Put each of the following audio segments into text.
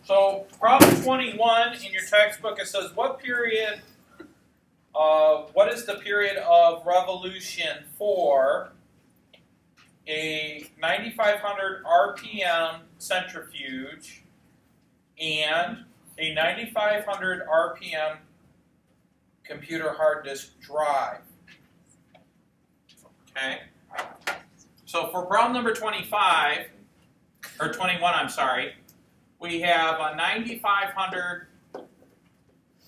So problem 21 in your textbook, it says what is the period of revolution for a 9,500 RPM centrifuge and a 9,500 RPM computer hard disk drive. Okay. So for problem number 25, or 21, I'm sorry, we have a 9,500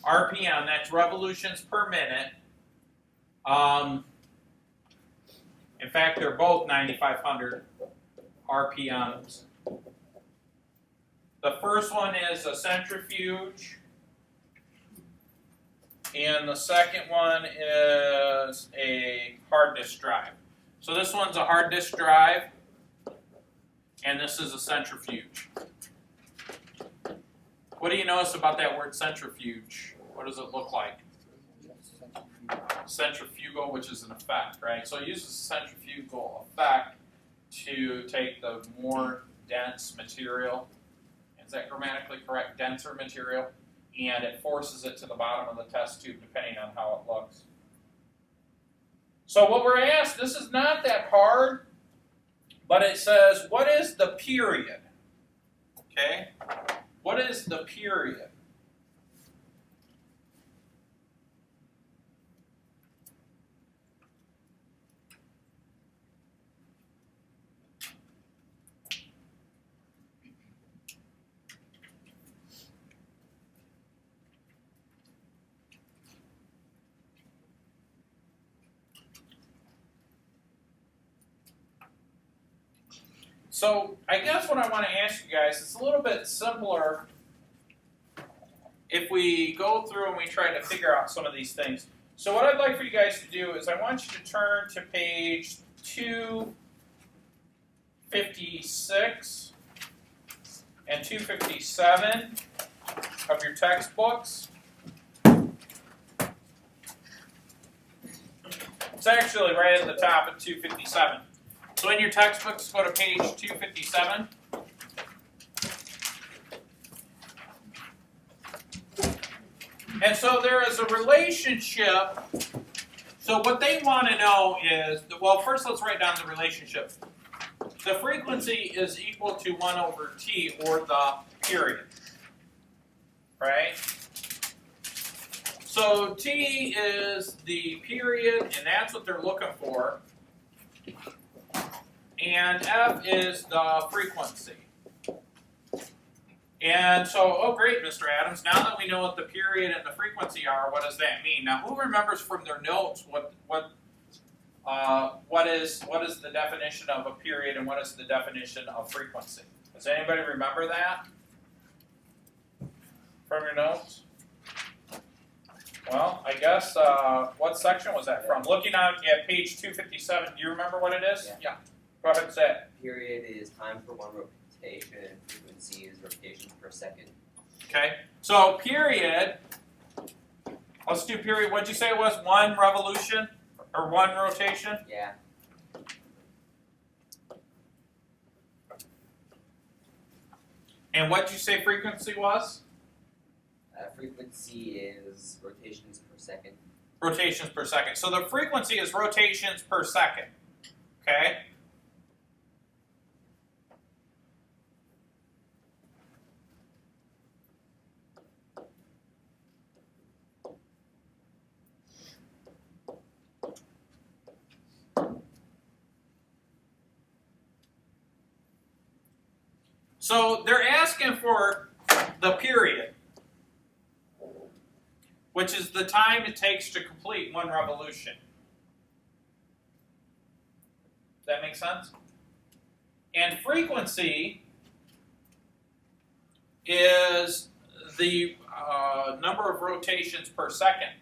RPM, that's revolutions per minute. In fact, they're both 9,500 RPMs. The first one is a centrifuge, and the second one is a hard disk drive. So this one's a hard disk drive, and this is a centrifuge. What do you notice about that word centrifuge? What does it look like? Centrifugal, which is an effect, right? So it uses centrifugal effect to take the more dense material, is that grammatically correct? Denser material, and it forces it to the bottom of the test tube depending on how it looks. So what we're asked, this is not that hard, but it says, what is the period? Okay? What is the period? So I guess what I want to ask you guys, it's a little bit simpler if we go through and we try to figure out some of these things. So what I'd like for you guys to do is I want you to turn to page 256 and 257 of your textbooks. It's actually right at the top of 257. So in your textbooks, go to page 257. And so there is a relationship. So what they want to know is, well, first let's write down the relationship. The frequency is equal to 1 over t, or the period. Right? So t is the period, and that's what they're looking for. And f is the frequency. And so, oh great, Mr. Adams, now that we know what the period and the frequency are, what does that mean? Now, who remembers from their notes what is the definition of a period and what is the definition of frequency? Does anybody remember that from your notes? Well, I guess, what section was that from? Looking at page 257, do you remember what it is? Yeah. Go ahead and say it. Period is time for one rotation, and frequency is rotations per second. Okay, so period, let's do period. What'd you say it was? 1 revolution? Or 1 rotation? Yeah. And what'd you say frequency was? Frequency is rotations per second. Rotations per second. So the frequency is rotations per second. Okay? So they're asking for the period, which is the time it takes to complete 1 revolution. Does that make sense? And frequency is the number of rotations per second.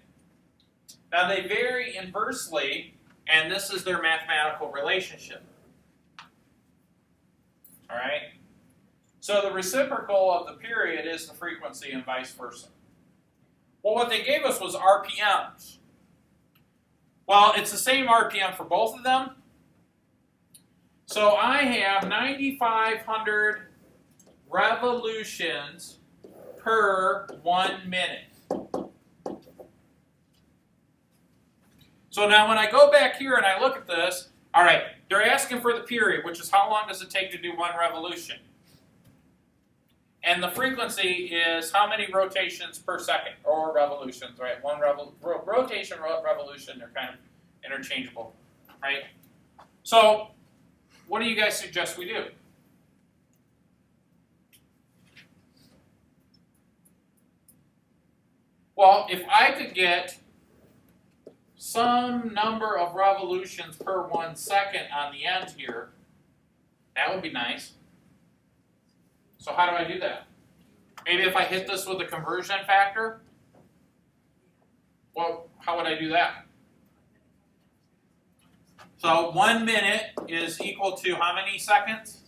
Now they vary inversely, and this is their mathematical relationship. All right? So the reciprocal of the period is the frequency and vice versa. Well, what they gave us was RPMs. Well, it's the same RPM for both of them. So I have 9,500 revolutions per 1 minute. So now when I go back here and I look at this, all right, they're asking for the period, which is how long does it take to do 1 revolution? And the frequency is how many rotations per second, or revolutions, right? One rotation, revolution, they're kind of interchangeable, right? So what do you guys suggest we do? Well, if I could get some number of revolutions per 1 second on the end here, that would be nice. So how do I do that? Maybe if I hit this with a conversion factor? Well, how would I do that? So 1 minute is equal to how many seconds?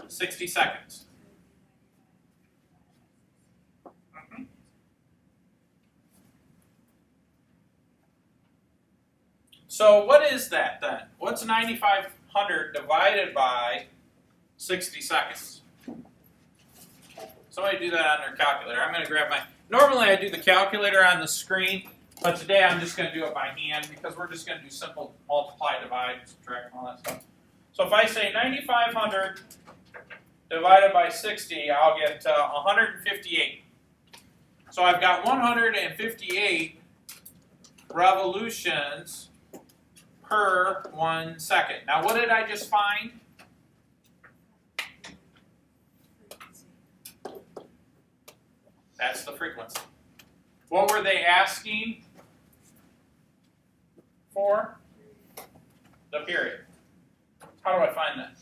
60 seconds. So what is that then? What's 9,500 divided by 60 seconds? Somebody do that on their calculator. I'm going to grab my... Normally I do the calculator on the screen, but today I'm just going to do it by hand because we're just going to do simple multiply, divide, subtract, and all that stuff. So if I say 9,500 divided by 60, I'll get 158. So I've got 158 revolutions per 1 second. Now what did I just find? That's the frequency. What were they asking for? The period. How do I find that?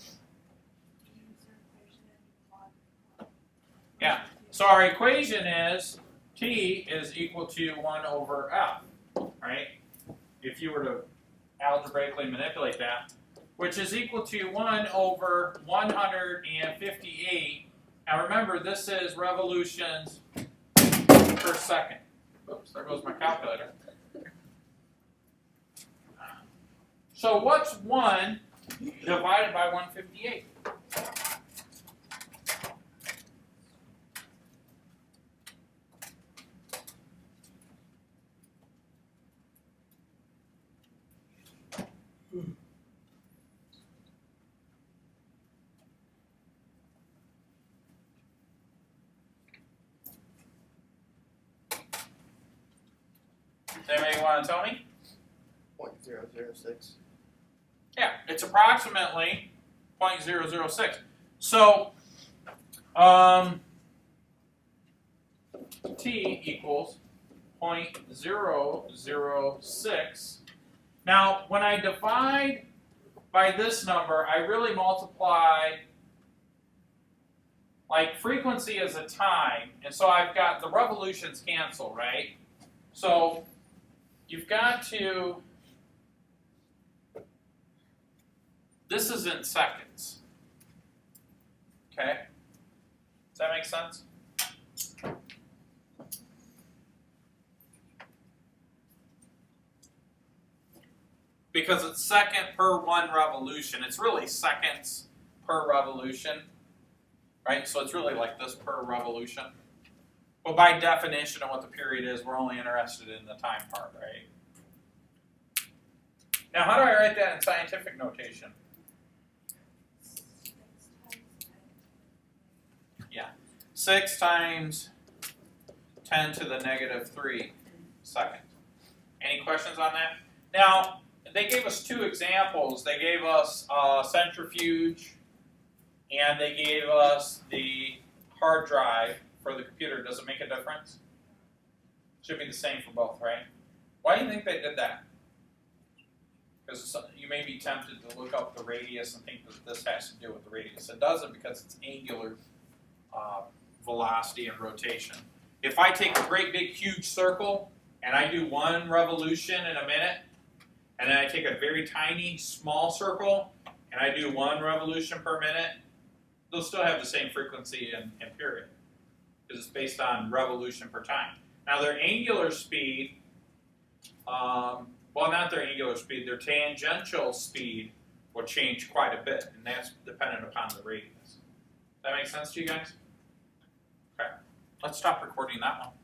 Yeah. So our equation is T is equal to 1 over F, right? If you were to algebraically manipulate that, which is equal to 1 over 158. Now remember, this is revolutions per second. Oops, there goes my calculator. So what's 1 divided by 158? Does anybody want to tell me? 0.006. Yeah, it's approximately 0.006. So, T equals 0.006. Now, when I divide by this number, I really multiply, like frequency is a time, and so I've got the revolutions cancel, right? So, you've got to, this is in seconds, okay? Does that make sense? Because it's second per 1 revolution. It's really seconds per revolution, right? So it's really like this per revolution. Well, by definition of what the period is, we're only interested in the time part, right? Now, how do I write that in scientific notation? Yeah, 6 times 10 to the negative 3 seconds. Any questions on that? Now, they gave us 2 examples. They gave us a centrifuge, and they gave us the hard drive for the computer. Does it make a difference? Should be the same for both, right? Why do you think they did that? Because you may be tempted to look up the radius and think that this has to do with the radius. It doesn't, because it's angular velocity and rotation. If I take a great big huge circle and I do 1 revolution in a minute, and then I take a very tiny small circle and I do 1 revolution per minute, they'll still have the same frequency and period, because it's based on revolution per time. Now their angular speed, well, not their angular speed, their tangential speed will change quite a bit, and that's dependent upon the radius. Does that make sense to you guys? Okay. Let's stop recording that one.